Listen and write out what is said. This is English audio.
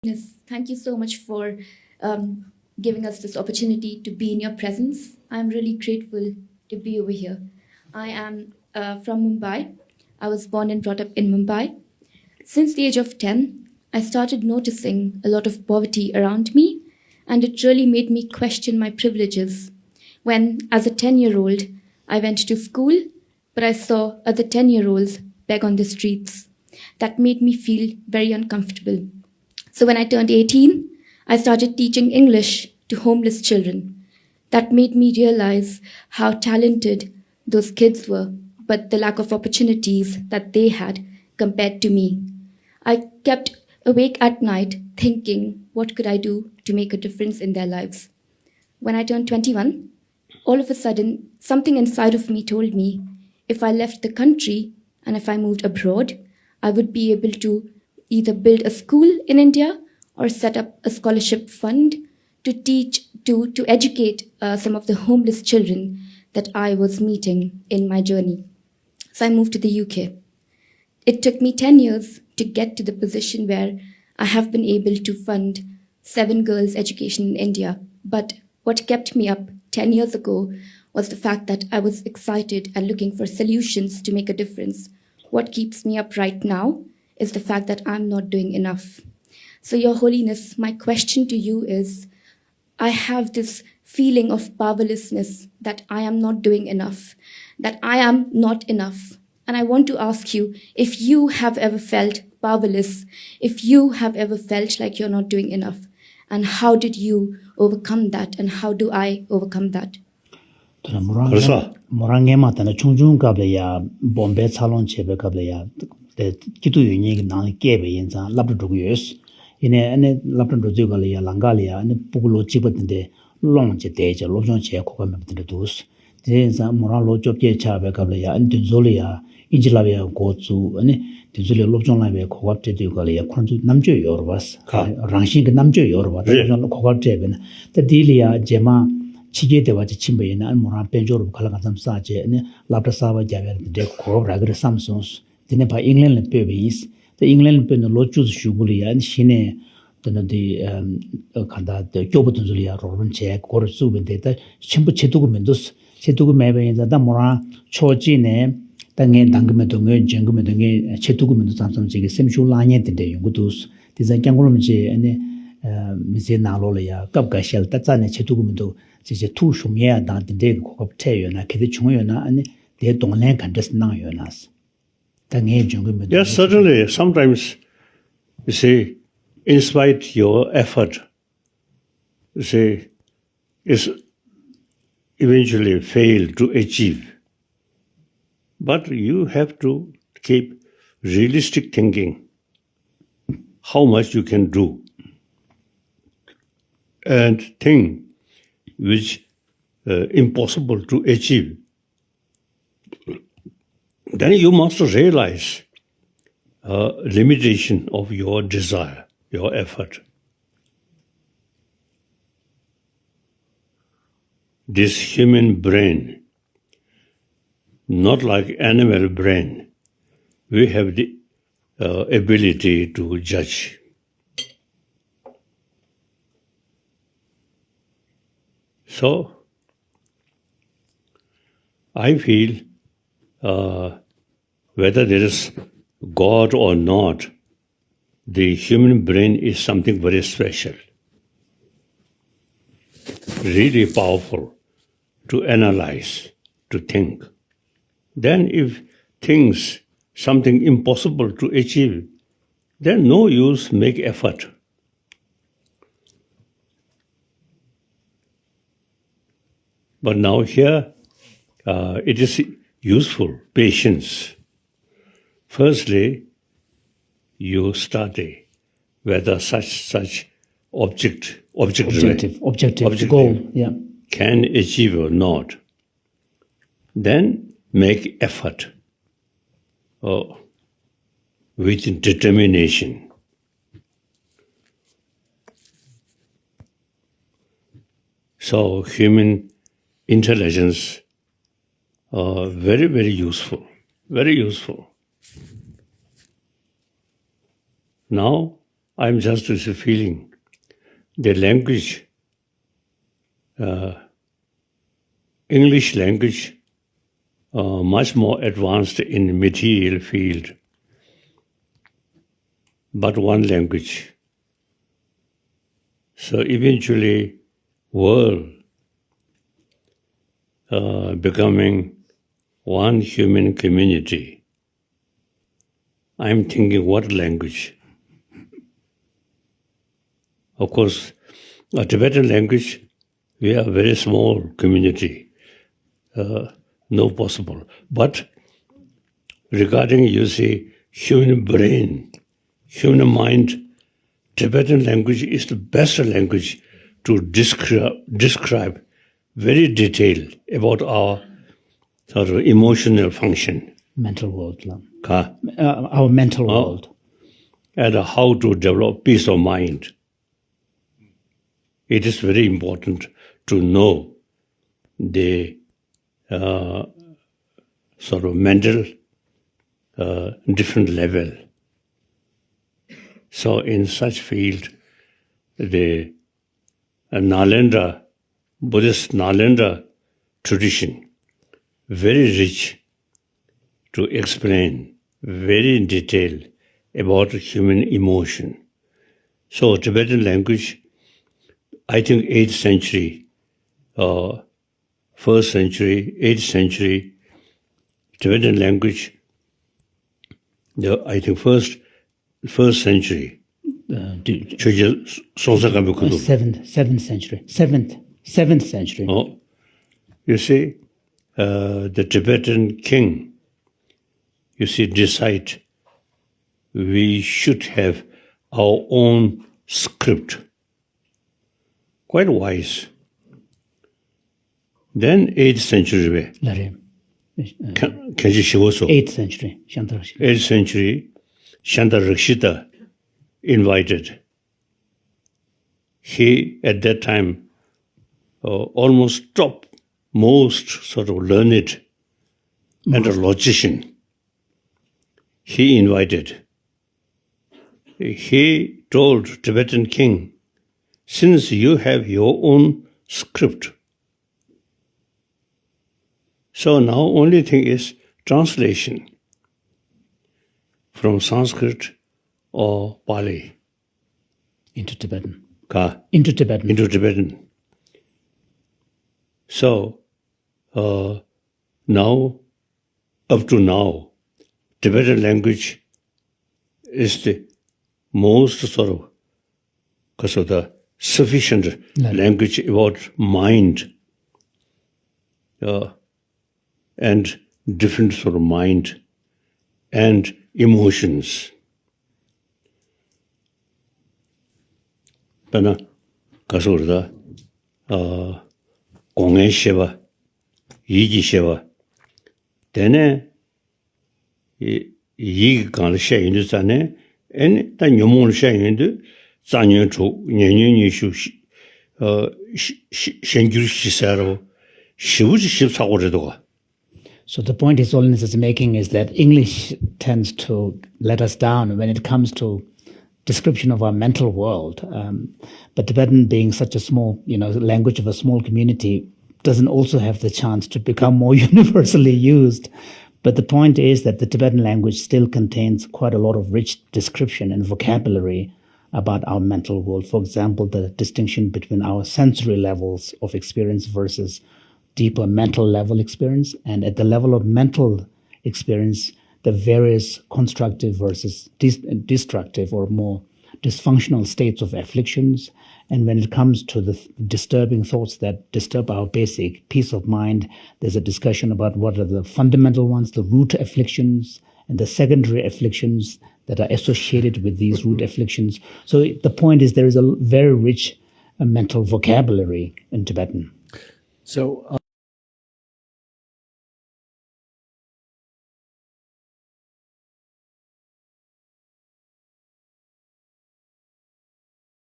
Yes, thank you so much for giving us this opportunity to be in your presence. I'm really grateful to be over here. I am from Mumbai. I was born and brought up in Mumbai. Since the age of 10, I started noticing a lot of poverty around me, and it really made me question my privileges. When, as a 10-year-old, I went to school, but I saw other 10-year-olds beg on the streets. That made me feel very uncomfortable. So when I turned 18, I started teaching English to homeless children. That made me realize how talented those kids were, but the lack of opportunities that they had compared to me. I kept awake at night thinking, what could I do to make a difference in their lives? When I turned 21, all of a sudden, something inside of me told me if I left the country and if I moved abroad, I would be able to either build a school in India or set up a scholarship fund to educate some of the homeless children that I was meeting in my journey. So I moved to the UK. It took me 10 years to get to the position where I have been able to fund 7 girls' education in India. But what kept me up 10 years ago was the fact that I was excited and looking for solutions to make a difference. What keeps me up right now is the fact that I'm not doing enough. So, Your Holiness, my question to you is, I have this feeling of powerlessness, that I am not doing enough, that I am not enough. And I want to ask you if you have ever felt powerless, if you have ever felt like you're not doing enough, and how did you overcome that, and how do I overcome that? Morange matana chungjung kable ya bombe salon chebe kable ya de kitu yuni na kebe yinza labdo duguyes ine labdo dugale ya langali ya ne pugulo chibatinde longje deje lojong che ko ka mabde dus de za moran lo jobje chabe kable ya ndinzole ya injilabe ya gozu ane dinzole lojong labe ko ka de gale ya kwanju namje yorbas rangshin ke namje yorbas lojong ko ka de ben de dilia jema chige de waje chimbe na moran penjor khala ka sam sa je ne labda sa ba jabe de ko ragra samsons dine pa england le pebis the england pen lo chu shuguli ya shine the khanda de kyobutun zulia robun che kor su ben de ta chimbu chetugu mendus chetugu mebe da moran choji ne 당에 당금에 동에 정금에 동에 체투금에 잠잠 지게 semshu 라nye de yungudus 디자 강고름지 아니 미제 나로려야 갑가실 따자네 체투금도 이제 투shum이야 단데 고급 태요나 그게 중요나 아니 대 동네 간데스 나요나스 당에 정금에 Yes, certainly. Sometimes you see, in spite your effort, you see, is eventually fail to achieve. But you have to keep realistic thinking, how much you can do, and think which impossible to achieve. Then you must realize limitation of your desire, your effort. This human brain, not like animal brain, we have the ability to judge. So, I feel whether there is God or not, the human brain is something very special, really powerful to analyze, to think. Then if things, something impossible to achieve, then no use make effort. But now here, it is useful, patience. Firstly, you study whether such objective goal, yeah, can achieve or not. Then make effort with determination. So human intelligence are very, very useful, very useful. Now I'm just feeling the language, English language, much more advanced in material field, but one language. So eventually, world becoming one human community. I'm thinking, what language? Of course, a Tibetan language, we are a very small community. No possible. But regarding, you see, human brain, human mind, Tibetan language is the best language to describe very detailed about our sort of emotional function. Mental world. Ka. Our mental world. And how to develop peace of mind. It is very important to know the sort of mental different level. So in such field, the Nalanda, Buddhist Nalanda tradition, very rich to explain very in detail about human emotion. So Tibetan language, I think 8th century, 1st century, 8th century, Tibetan language, I think first century. 7th century. 7th century. Oh, you see, the Tibetan king, you see, decide we should have our own script. Quite wise. Then 8th century. 8th century. 8th century, Shanta Rakshita invited. He, at that time, almost top most sort of learned and a logician. He invited. He told Tibetan king, since you have your own script, so now only thing is translation from Sanskrit or Pali. Into Tibetan. Into Tibetan. So, now, up to now, Tibetan language is the most sort of, because of the sufficient language about mind and different sort of mind and emotions. Bana kasurda gong'en sheba, yiji sheba, tene yigi kangla sha yindu zane, ene ta nyomong sha yindu zanyo chuk, nyanyo nishu shengyur shisaro, shivuji shib sagoredoga. So the point His Holiness is making is that English tends to let us down when it comes to description of our mental world. But Tibetan, being such a small, language of a small community, doesn't also have the chance to become more universally used. But the point is that the Tibetan language still contains quite a lot of rich description and vocabulary about our mental world. For example, the distinction between our sensory levels of experience versus deeper mental level experience. And at the level of mental experience, the various constructive versus destructive or more dysfunctional states of afflictions. And when it comes to the disturbing thoughts that disturb our basic peace of mind, there's a discussion about what are the fundamental ones, the root afflictions, and the secondary afflictions that are associated with these root afflictions. So the point is there is a very rich mental vocabulary in Tibetan. So